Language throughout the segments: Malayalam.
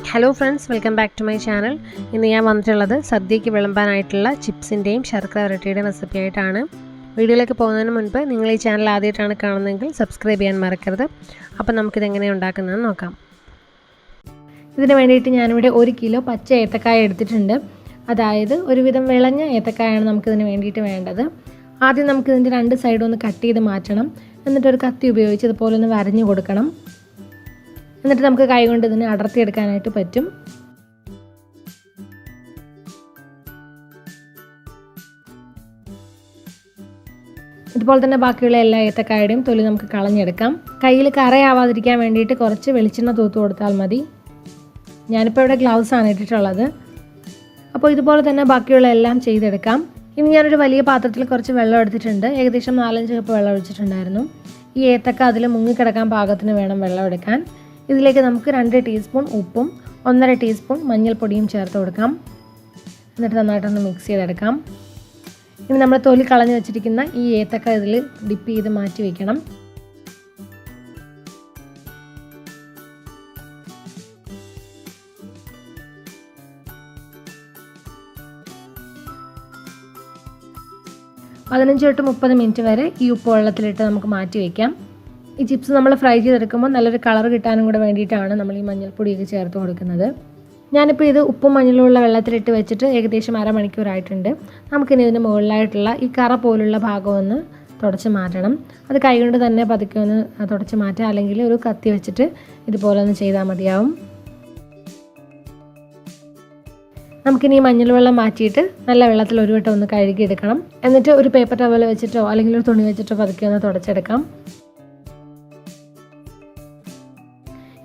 Hello friends, welcome back to my channel. ഇന്ന് ഞാൻ വന്നിട്ടുള്ളത് സദ്യയ്ക്ക് വിളമ്പാനായിട്ടുള്ള ചിപ്സിൻ്റെയും ശർക്കര വരട്ടിയുടെയും റെസിപ്പി ആയിട്ടാണ്. വീഡിയോയിലേക്ക് പോകുന്നതിന് മുൻപ് നിങ്ങൾ ഈ ചാനൽ ആദ്യമായിട്ടാണ് കാണുന്നതെങ്കിൽ സബ്സ്ക്രൈബ് ചെയ്യാൻ മറക്കരുത്. അപ്പോൾ നമുക്കിതെങ്ങനെയാണ് ഉണ്ടാക്കുന്നതെന്ന് നോക്കാം. ഇതിന് വേണ്ടിയിട്ട് ഞാനിവിടെ 1 കിലോ പച്ച ഏത്തക്കായ എടുത്തിട്ടുണ്ട്. അതായത് ഒരുവിധം വിളഞ്ഞ ഏത്തക്കായാണ് നമുക്കിതിന് വേണ്ടിയിട്ട് വേണ്ടത്. ആദ്യം നമുക്കിതിൻ്റെ 2 സൈഡും ഒന്ന് കട്ട് ചെയ്ത് മാറ്റണം. എന്നിട്ടൊരു കത്തി ഉപയോഗിച്ച് ഇതുപോലെ ഒന്ന് വരഞ്ഞു കൊടുക്കണം. എന്നിട്ട് നമുക്ക് കൈകൊണ്ട് ഇതിനെ അടർത്തിയെടുക്കാനായിട്ട് പറ്റും. ഇതുപോലെ തന്നെ ബാക്കിയുള്ള എല്ലാ ഏത്തക്കായുടെയും തൊലി നമുക്ക് കളഞ്ഞെടുക്കാം. കയ്യിൽ കറയാവാതിരിക്കാൻ വേണ്ടിയിട്ട് കുറച്ച് വെളിച്ചെണ്ണ തൂത്ത് കൊടുത്താൽ മതി. ഞാനിപ്പോൾ ഇവിടെ ഗ്ലൗസ് ആണ് ഇട്ടിട്ടുള്ളത്. അപ്പോൾ ഇതുപോലെ തന്നെ ബാക്കിയുള്ള എല്ലാം ചെയ്തെടുക്കാം. ഇനി ഞാനൊരു വലിയ പാത്രത്തിൽ കുറച്ച് വെള്ളം എടുത്തിട്ടുണ്ട്. ഏകദേശം 4-5 കപ്പ് വെള്ളം ഒഴിച്ചിട്ടുണ്ടായിരുന്നു. ഈ ഏത്തക്ക അതിൽ മുങ്ങിക്കിടക്കാൻ പാകത്തിന് വേണം വെള്ളം എടുക്കാൻ. ഇതിലേക്ക് നമുക്ക് 2 ടീസ്പൂൺ ഉപ്പും 1.5 ടീസ്പൂൺ മഞ്ഞൾപ്പൊടിയും ചേർത്ത് കൊടുക്കാം. എന്നിട്ട് നന്നായിട്ടൊന്ന് മിക്സ് ചെയ്തെടുക്കാം. ഇനി നമ്മൾ തൊലി കളഞ്ഞ് വെച്ചിരിക്കുന്ന ഈ ഏത്തക്ക ഇതിൽ ഡിപ്പ് ചെയ്ത് മാറ്റി വയ്ക്കണം. പതിനഞ്ച് തൊട്ട് 30 മിനിറ്റ് വരെ ഈ ഉപ്പ് വെള്ളത്തിലിട്ട് നമുക്ക് മാറ്റി വയ്ക്കാം. ഈ ചിപ്സ് നമ്മൾ ഫ്രൈ ചെയ്തെടുക്കുമ്പോൾ നല്ലൊരു കളർ കിട്ടാനും കൂടെ വേണ്ടിയിട്ടാണ് നമ്മൾ ഈ മഞ്ഞൾപ്പൊടിയൊക്കെ ചേർത്ത് കൊടുക്കുന്നത്. ഞാനിപ്പോൾ ഇത് ഉപ്പും മഞ്ഞളുള്ള വെള്ളത്തിലിട്ട് വെച്ചിട്ട് ഏകദേശം അരമണിക്കൂറായിട്ടുണ്ട്. നമുക്കിനി ഇതിന് മുകളിലായിട്ടുള്ള ഈ കറ പോലുള്ള ഭാഗം ഒന്ന് തുടച്ച് മാറ്റണം. അത് കൈകൊണ്ട് തന്നെ പതുക്കെ ഒന്ന് തുടച്ച് മാറ്റുക, അല്ലെങ്കിൽ ഒരു കത്തി വെച്ചിട്ട് ഇതുപോലെ ഒന്ന് ചെയ്താൽ മതിയാവും. നമുക്കിനി ഈ മഞ്ഞൾ വെള്ളം മാറ്റിയിട്ട് നല്ല വെള്ളത്തിൽ ഒരു വട്ടം ഒന്ന് കഴുകിയെടുക്കണം. എന്നിട്ട് ഒരു പേപ്പർ ടവൽ വെച്ചിട്ടോ അല്ലെങ്കിൽ ഒരു തുണി വെച്ചിട്ടോ പതുക്കെ ഒന്ന് തുടച്ചെടുക്കാം.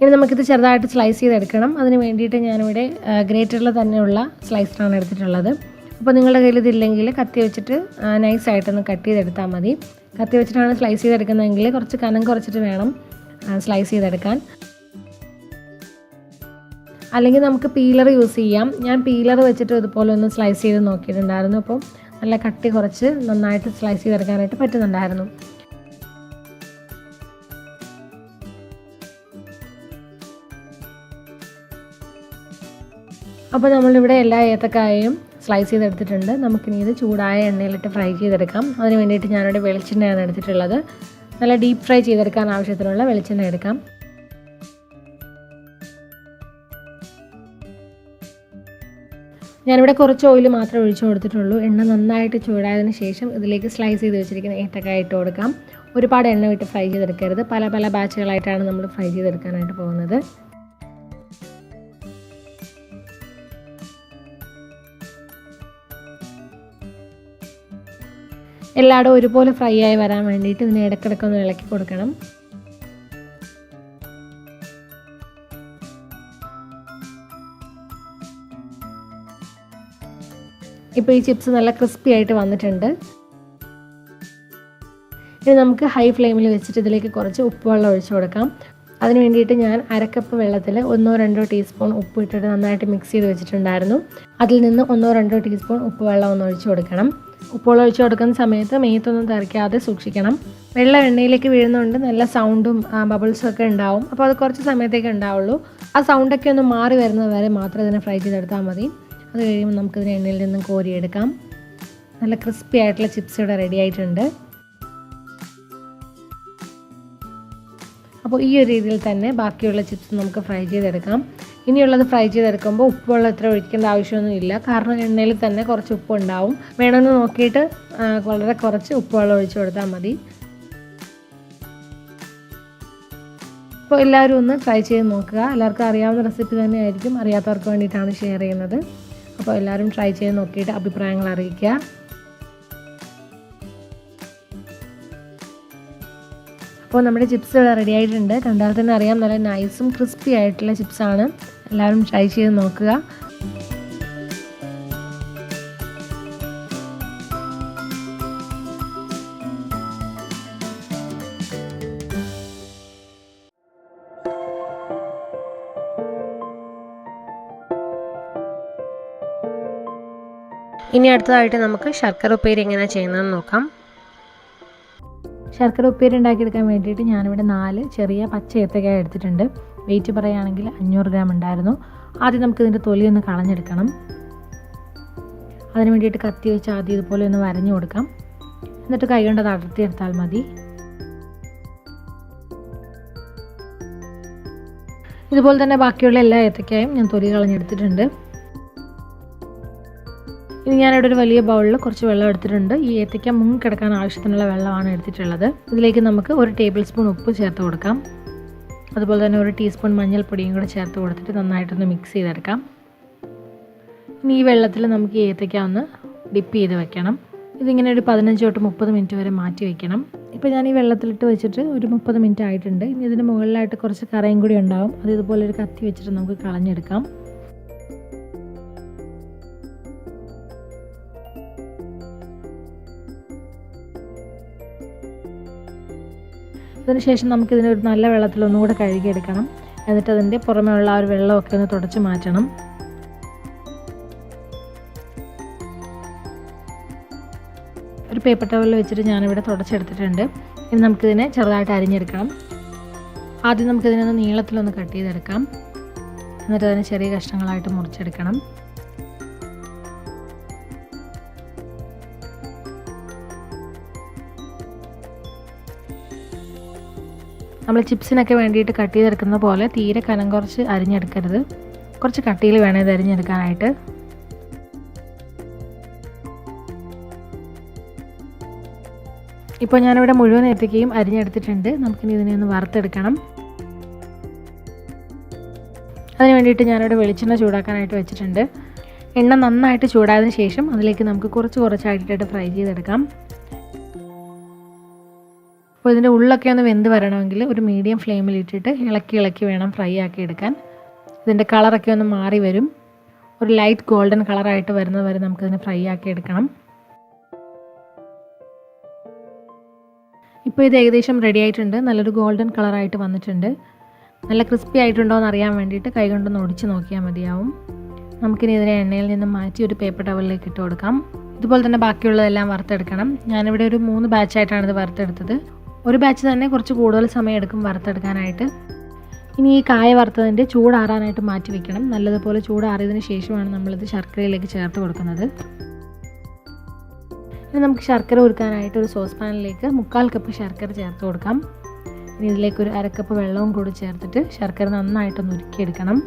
ഇനി നമുക്കിത് ചെറുതായിട്ട് സ്ലൈസ് ചെയ്തെടുക്കണം. അതിന് വേണ്ടിയിട്ട് ഞാനിവിടെ ഗ്രേറ്ററിൽ തന്നെയുള്ള സ്ലൈസറാണ് എടുത്തിട്ടുള്ളത്. അപ്പോൾ നിങ്ങളുടെ കയ്യിൽ ഇതില്ലെങ്കിൽ കത്തി വെച്ചിട്ട് നൈസായിട്ടൊന്ന് കട്ട് ചെയ്തെടുത്താൽ മതി. കത്തി വെച്ചിട്ടാണ് സ്ലൈസ് ചെയ്തെടുക്കുന്നതെങ്കിൽ കുറച്ച് കനം കുറച്ചിട്ട് വേണം സ്ലൈസ് ചെയ്തെടുക്കാൻ. അല്ലെങ്കിൽ നമുക്ക് പീലർ യൂസ് ചെയ്യാം. ഞാൻ പീലർ വെച്ചിട്ട് ഇതുപോലെ ഒന്ന് സ്ലൈസ് ചെയ്ത് നോക്കിയിട്ടുണ്ടായിരുന്നു. അപ്പോൾ നല്ല കട്ടി കുറച്ച് നന്നായിട്ട് സ്ലൈസ് ചെയ്തെടുക്കാനായിട്ട് പറ്റുന്നുണ്ടായിരുന്നു. അപ്പോൾ നമ്മളിവിടെ എല്ലാ ഏത്തക്കായയും സ്ലൈസ് ചെയ്തെടുത്തിട്ടുണ്ട്. നമുക്കിനി ഇത് ചൂടായ എണ്ണയിലിട്ട് ഫ്രൈ ചെയ്തെടുക്കാം. അതിന് വേണ്ടിയിട്ട് ഞാനിവിടെ വെളിച്ചെണ്ണയാണ് എടുത്തിട്ടുള്ളത്. നല്ല ഡീപ്പ് ഫ്രൈ ചെയ്തെടുക്കാൻ ആവശ്യത്തിനുള്ള വെളിച്ചെണ്ണ എടുക്കാം. ഞാനിവിടെ കുറച്ച് ഓയിൽ മാത്രമേ ഒഴിച്ചു കൊടുത്തിട്ടുള്ളൂ. എണ്ണ നന്നായിട്ട് ചൂടായതിന് ശേഷം ഇതിലേക്ക് സ്ലൈസ് ചെയ്ത് വെച്ചിരിക്കുന്ന ഏത്തക്കായ ഇട്ട് കൊടുക്കാം. ഒരുപാട് എണ്ണ വിട്ട് ഫ്രൈ ചെയ്തെടുക്കരുത്. പല പല ബാച്ചുകളായിട്ടാണ് നമ്മൾ ഫ്രൈ ചെയ്തെടുക്കാനായിട്ട് പോകുന്നത്. എല്ലായിടും ഒരുപോലെ ഫ്രൈ ആയി വരാൻ വേണ്ടിയിട്ട് ഇതിനെ ഇടയ്ക്കിടയ്ക്കൊന്ന് ഇളക്കി കൊടുക്കണം. ഇപ്പോൾ ഈ ചിപ്സ് നല്ല ക്രിസ്പി ആയിട്ട് വന്നിട്ടുണ്ട്. ഇനി നമുക്ക് ഹൈ ഫ്ലെയിമിൽ വെച്ചിട്ട് ഇതിലേക്ക് കുറച്ച് ഉപ്പ് വെള്ളം ഒഴിച്ചു കൊടുക്കാം. അതിന് വേണ്ടിയിട്ട് ഞാൻ 1/2 കപ്പ് വെള്ളത്തിൽ 1-2 ടീസ്പൂൺ ഉപ്പ് ഇട്ടിട്ട് നന്നായിട്ട് മിക്സ് ചെയ്ത് വെച്ചിട്ടുണ്ടായിരുന്നു. അതിൽ നിന്ന് 1-2 ടീസ്പൂൺ ഉപ്പ് വെള്ളം ഒന്ന് ഒഴിച്ചു കൊടുക്കണം. ഉപ്പുവെള്ളം ഒഴിച്ചു കൊടുക്കുന്ന സമയത്ത് മേത്തൊന്നും തെറിക്കാതെ സൂക്ഷിക്കണം. വെള്ളം എണ്ണയിലേക്ക് വീഴുന്നതുകൊണ്ട് നല്ല സൗണ്ടും ബബിൾസും ഒക്കെ ഉണ്ടാവും. അപ്പോൾ അത് കുറച്ച് സമയത്തേക്ക് ഉണ്ടാവുള്ളൂ. ആ സൗണ്ടൊക്കെ ഒന്ന് മാറി വരുന്നത് വരെ മാത്രം ഇതിനെ ഫ്രൈ ചെയ്തെടുത്താൽ മതി. അത് കഴിയുമ്പോൾ നമുക്കിതിനെ എണ്ണയിൽ നിന്നും കോരിയെടുക്കാം. നല്ല ക്രിസ്പി ആയിട്ടുള്ള ചിപ്സ് ഇവിടെ റെഡി ആയിട്ടുണ്ട്. അപ്പോൾ ഈ ഒരു രീതിയിൽ തന്നെ ബാക്കിയുള്ള ചിപ്സ് നമുക്ക് ഫ്രൈ ചെയ്തെടുക്കാം. ഇനിയുള്ളത് ഫ്രൈ ചെയ്തെടുക്കുമ്പോൾ ഉപ്പുവെള്ളം ഇത്ര ഒഴിക്കേണ്ട ആവശ്യമൊന്നുമില്ല. കാരണം എണ്ണയിൽ തന്നെ കുറച്ച് ഉപ്പ് ഉണ്ടാവും. വേണമെന്ന് നോക്കിയിട്ട് വളരെ കുറച്ച് ഉപ്പുവെള്ളം ഒഴിച്ചു കൊടുത്താൽ മതി. അപ്പോൾ എല്ലാവരും ഒന്ന് ട്രൈ ചെയ്ത് നോക്കുക. എല്ലാവർക്കും അറിയാവുന്ന റെസിപ്പി തന്നെയായിരിക്കും. അറിയാത്തവർക്ക് വേണ്ടിയിട്ടാണ് ഷെയർ ചെയ്യുന്നത്. അപ്പോൾ എല്ലാവരും ട്രൈ ചെയ്ത് നോക്കിയിട്ട് അഭിപ്രായങ്ങൾ അറിയിക്കുക. അപ്പോൾ നമ്മുടെ ചിപ്സ് ഇവിടെ റെഡി ആയിട്ടുണ്ട്. കണ്ടാൽ തന്നെ അറിയാം, നല്ല നൈസും ക്രിസ്പി ആയിട്ടുള്ള ചിപ്സാണ്. എല്ലാവരും ട്രൈ ചെയ്ത് നോക്കുക. ഇനി അടുത്തതായിട്ട് നമുക്ക് ശർക്കര ഉപ്പേരി എങ്ങനെയാണ് ചെയ്യുന്നതെന്ന് നോക്കാം. ശർക്കര ഉപ്പേരി ഉണ്ടാക്കിയെടുക്കാൻ വേണ്ടിയിട്ട് ഞാനിവിടെ 4 ചെറിയ പച്ച ഏത്തക്കായ എടുത്തിട്ടുണ്ട്. വെയിറ്റ് പറയുകയാണെങ്കിൽ 500 ഗ്രാം ഉണ്ടായിരുന്നു. ആദ്യം നമുക്കിതിൻ്റെ തൊലിയൊന്ന് കളഞ്ഞെടുക്കണം. അതിന് വേണ്ടിയിട്ട് കത്തി വെച്ച് ആദ്യം ഇതുപോലെ ഒന്ന് വരഞ്ഞു കൊടുക്കാം. എന്നിട്ട് കൈ കൊണ്ട് അത് അടർത്തിയെടുത്താൽ മതി. ഇതുപോലെ തന്നെ ബാക്കിയുള്ള എല്ലാ ഏത്തക്കായും ഞാൻ തൊലി കളഞ്ഞെടുത്തിട്ടുണ്ട്. ഇനി ഞാനിവിടെ ഒരു വലിയ ബൗളിൽ കുറച്ച് വെള്ളം എടുത്തിട്ടുണ്ട്. ഈ ഏത്തക്ക മുങ്ങിക്കിടക്കാൻ ആവശ്യത്തിനുള്ള വെള്ളമാണ് എടുത്തിട്ടുള്ളത്. ഇതിലേക്ക് നമുക്ക് 1 ടേബിൾ സ്പൂൺ ഉപ്പ് ചേർത്ത് കൊടുക്കാം. അതുപോലെ തന്നെ 1 ടീസ്പൂൺ മഞ്ഞൾപ്പൊടിയും കൂടെ ചേർത്ത് കൊടുത്തിട്ട് നന്നായിട്ടൊന്ന് മിക്സ് ചെയ്തെടുക്കാം. ഇനി ഈ വെള്ളത്തിൽ നമുക്ക് ഈ ഏത്തക്ക ഒന്ന് ഡിപ്പ് ചെയ്ത് വെക്കണം. ഇതിങ്ങനെ ഒരു 15 തൊട്ട് 30 മിനിറ്റ് വരെ മാറ്റി വെക്കണം. ഇപ്പോൾ ഞാൻ ഈ വെള്ളത്തിലിട്ട് വെച്ചിട്ട് ഒരു 30 മിനിറ്റ് ആയിട്ടുണ്ട്. ഇനി ഇതിന് മുകളിലായിട്ട് കുറച്ച് കറയും കൂടി ഉണ്ടാവും. അത് ഇതുപോലെ ഒരു കത്തി വെച്ചിട്ട് നമുക്ക് കളഞ്ഞെടുക്കാം. അതിനുശേഷം നമുക്കിതിനൊരു നല്ല വെള്ളത്തിൽ ഒന്നുകൂടെ കഴുകിയെടുക്കണം. എന്നിട്ട് അതിൻ്റെ പുറമേ ഉള്ള ആ ഒരു വെള്ളമൊക്കെ ഒന്ന് തുടച്ച് മാറ്റണം. ഒരു പേപ്പർ ടവലിൽ വെച്ചിട്ട് ഞാനിവിടെ തുടച്ചെടുത്തിട്ടുണ്ട്. ഇനി നമുക്കിതിനെ ചെറുതായിട്ട് അരിഞ്ഞെടുക്കണം. ആദ്യം നമുക്കിതിനൊന്ന് നീളത്തിലൊന്ന് കട്ട് ചെയ്തെടുക്കാം. എന്നിട്ട് അതിനെ ചെറിയ കഷ്ണങ്ങളായിട്ട് മുറിച്ചെടുക്കണം. നമ്മൾ ചിപ്സിനൊക്കെ വേണ്ടിയിട്ട് കട്ട് ചെയ്തെടുക്കുന്ന പോലെ തീരെ കനം കുറച്ച് അരിഞ്ഞെടുക്കരുത്. കുറച്ച് കട്ടിയിൽ വേണം ഇത് അരിഞ്ഞെടുക്കാനായിട്ട്. ഇപ്പോൾ ഞാനിവിടെ മുഴുവൻ ഏത്തക്കയും അരിഞ്ഞെടുത്തിട്ടുണ്ട്. നമുക്കിനി ഇതിനെ ഒന്ന് വറുത്തെടുക്കണം. അതിന് വേണ്ടിയിട്ട് ഞാനിവിടെ വെളിച്ചെണ്ണ ചൂടാക്കാനായിട്ട് വെച്ചിട്ടുണ്ട്. എണ്ണ നന്നായിട്ട് ചൂടായതിന് ശേഷം അതിലേക്ക് നമുക്ക് കുറച്ചായിട്ട് ഫ്രൈ ചെയ്തെടുക്കാം. അപ്പോൾ ഇതിൻ്റെ ഉള്ളൊക്കെ ഒന്ന് വെന്ത് വരണമെങ്കിൽ ഒരു മീഡിയം ഫ്ലെയിമിൽ ഇട്ടിട്ട് ഇളക്കി വേണം ഫ്രൈ ആക്കി എടുക്കാൻ. ഇതിൻ്റെ കളറൊക്കെ ഒന്ന് മാറി വരും. ഒരു ലൈറ്റ് ഗോൾഡൻ കളറായിട്ട് വരുന്നത് വരെ നമുക്കിതിനെ ഫ്രൈ ആക്കി എടുക്കണം. ഇപ്പോൾ ഇത് ഏകദേശം റെഡി ആയിട്ടുണ്ട്. നല്ലൊരു ഗോൾഡൻ കളറായിട്ട് വന്നിട്ടുണ്ട്. നല്ല ക്രിസ്പി ആയിട്ടുണ്ടോ എന്ന് അറിയാൻ വേണ്ടിയിട്ട് കൈ കൊണ്ടൊന്ന് ഒടിച്ച് നോക്കിയാൽ മതിയാവും. നമുക്കിനി ഇതിനെ എണ്ണയിൽ നിന്ന് മാറ്റി ഒരു പേപ്പർ ടവലിലേക്ക് ഇട്ട് കൊടുക്കാം. ഇതുപോലെ തന്നെ ബാക്കിയുള്ളതെല്ലാം വറുത്തെടുക്കണം. ഞാനിവിടെ ഒരു 3 ബാച്ചായിട്ടാണ് ഇത് വറുത്തെടുത്തത്. ഒരു ബാച്ച് തന്നെ കുറച്ച് കൂടുതൽ സമയം എടുക്കും വറുത്തെടുക്കാനായിട്ട്. ഇനി ഈ കായ വറുത്തതിൻ്റെ ചൂടാറാനായിട്ട് മാറ്റി വെക്കണം. നല്ലതുപോലെ ചൂടാറിയതിന് ശേഷമാണ് നമ്മളിത് ശർക്കരയിലേക്ക് ചേർത്ത് കൊടുക്കുന്നത്. ഇനി നമുക്ക് ശർക്കര ഉരുക്കാനായിട്ട് ഒരു സോസ് പാനിലേക്ക് 3/4 കപ്പ് ശർക്കര ചേർത്ത് കൊടുക്കാം. ഇനി ഇതിലേക്ക് ഒരു 1/2 കപ്പ് വെള്ളവും കൂടി ചേർത്തിട്ട് ശർക്കര നന്നായിട്ടൊന്ന് ഉരുക്കിയെടുക്കണം.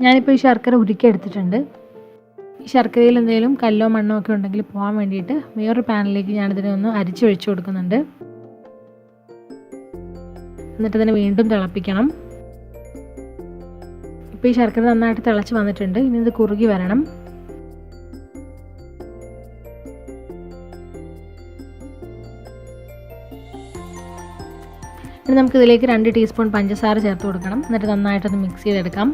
ഞാനിപ്പോൾ ഈ ശർക്കര ഉരുക്കിയെടുത്തിട്ടുണ്ട്. ഈ ശർക്കരയിൽ എന്തെങ്കിലും കല്ലോ മണ്ണോ ഒക്കെ ഉണ്ടെങ്കിൽ പോകാൻ വേണ്ടിയിട്ട് വേറൊരു പാനിലേക്ക് ഞാനിതിനെ ഒന്ന് അരിച്ചൊഴിച്ച് കൊടുക്കുന്നുണ്ട്. എന്നിട്ട് ഇതിനെ വീണ്ടും തിളപ്പിക്കണം. ഇപ്പോൾ ഈ ശർക്കര നന്നായിട്ട് തിളച്ച് വന്നിട്ടുണ്ട്. ഇനി ഇത് കുറുകി വരണം. ഇനി നമുക്കിതിലേക്ക് 2 ടീസ്പൂൺ പഞ്ചസാര ചേർത്ത് കൊടുക്കണം. എന്നിട്ട് നന്നായിട്ടൊന്ന് മിക്സ് ചെയ്തെടുക്കാം.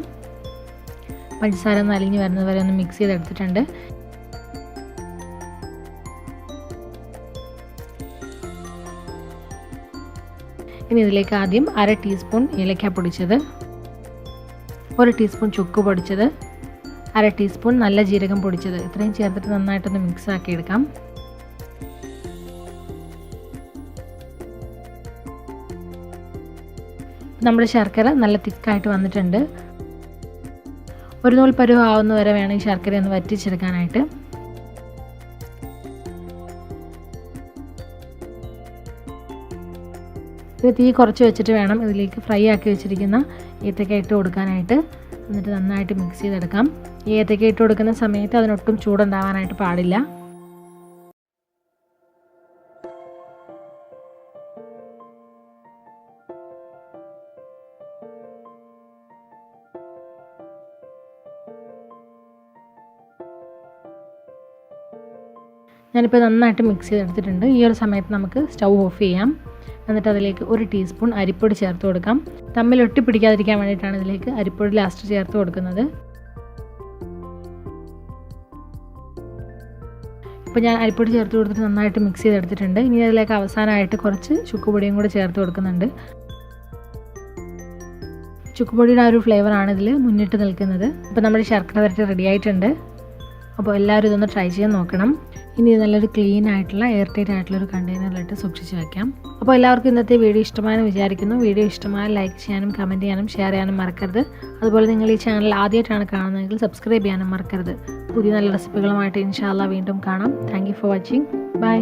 പഞ്ചസാര ഒന്ന് അലിഞ്ഞ് വരുന്നത് വരെ ഒന്ന് മിക്സ് ചെയ്തെടുത്തിട്ടുണ്ട്. ഇനി ഇതിലേക്ക് ആദ്യം 1/2 ടീസ്പൂൺ ഏലക്ക പൊടിച്ചത്, 1 ടീസ്പൂൺ ചുക്ക് പൊടിച്ചത്, 1/2 ടീസ്പൂൺ നല്ല ജീരകം പൊടിച്ചത്, ഇത്രയും ചേർത്തിട്ട് നന്നായിട്ടൊന്ന് മിക്സ് ആക്കി എടുക്കാം. നമ്മുടെ ശർക്കര നല്ല തിക്കായിട്ട് വന്നിട്ടുണ്ട്. ഒരു നൂൽ പരുവം ആവുന്ന വരെ വേണം ഈ ശർക്കര ഒന്ന് വറ്റിച്ചെടുക്കാനായിട്ട്. ഇത് തീ കുറച്ച് വെച്ചിട്ട് വേണം ഇതിലേക്ക് ഫ്രൈ ആക്കി വെച്ചിരിക്കുന്ന ഏത്തക്ക ഇട്ട് കൊടുക്കാനായിട്ട്. എന്നിട്ട് നന്നായിട്ട് മിക്സ് ചെയ്തെടുക്കാം. ഈ ഏത്തക്ക ഇട്ട് കൊടുക്കുന്ന സമയത്ത് അതിനൊട്ടും ചൂടുണ്ടാവാനായിട്ട് പാടില്ല. ഞാനിപ്പോൾ നന്നായിട്ട് മിക്സ് ചെയ്തെടുത്തിട്ടുണ്ട്. ഈ ഒരു സമയത്ത് നമുക്ക് സ്റ്റൗ ഓഫ് ചെയ്യാം. എന്നിട്ട് അതിലേക്ക് 1 ടീസ്പൂൺ അരിപ്പൊടി ചേർത്ത് കൊടുക്കാം. തമ്മിൽ ഒട്ടിപ്പിടിക്കാതിരിക്കാൻ വേണ്ടിയിട്ടാണ് ഇതിലേക്ക് അരിപ്പൊടി ലാസ്റ്റ് ചേർത്ത് കൊടുക്കുന്നത്. ഇപ്പോൾ ഞാൻ അരിപ്പൊടി ചേർത്ത് കൊടുത്തിട്ട് നന്നായിട്ട് മിക്സ് ചെയ്തെടുത്തിട്ടുണ്ട്. ഇനി അതിലേക്ക് അവസാനമായിട്ട് കുറച്ച് ചുക്കുപൊടിയും കൂടി ചേർത്ത് കൊടുക്കുന്നുണ്ട്. ചുക്കുപൊടിയുടെ ആ ഒരു ഫ്ലേവറാണ് ഇതിൽ മുന്നിട്ട് നിൽക്കുന്നത്. അപ്പോൾ നമ്മുടെ ശർക്കര വരട്ടി റെഡി ആയിട്ടുണ്ട്. അപ്പോൾ എല്ലാവരും ഇതൊന്ന് ട്രൈ ചെയ്യാൻ നോക്കണം. ഇനി നല്ലൊരു ക്ലീൻ ആയിട്ടുള്ള എയർ ടൈറ്റ് ആയിട്ടുള്ള ഒരു കണ്ടെയ്നറിലിട്ട് സൂക്ഷിച്ച് വയ്ക്കാം. അപ്പോൾ എല്ലാവർക്കും ഇന്നത്തെ വീഡിയോ ഇഷ്ടമായെന്ന് വിചാരിക്കുന്നു. വീഡിയോ ഇഷ്ടമായാൽ ലൈക്ക് ചെയ്യാനും കമൻറ്റ് ചെയ്യാനും ഷെയർ ചെയ്യാനും മറക്കരുത്. അതുപോലെ നിങ്ങൾ ഈ ചാനൽ ആദ്യമായിട്ടാണ് കാണുന്നതെങ്കിൽ സബ്സ്ക്രൈബ് ചെയ്യാനും മറക്കരുത്. പുതിയ നല്ല റെസിപ്പികളുമായിട്ട് ഇൻഷാ അല്ലാഹ് വീണ്ടും കാണാം. Thank you for watching. By.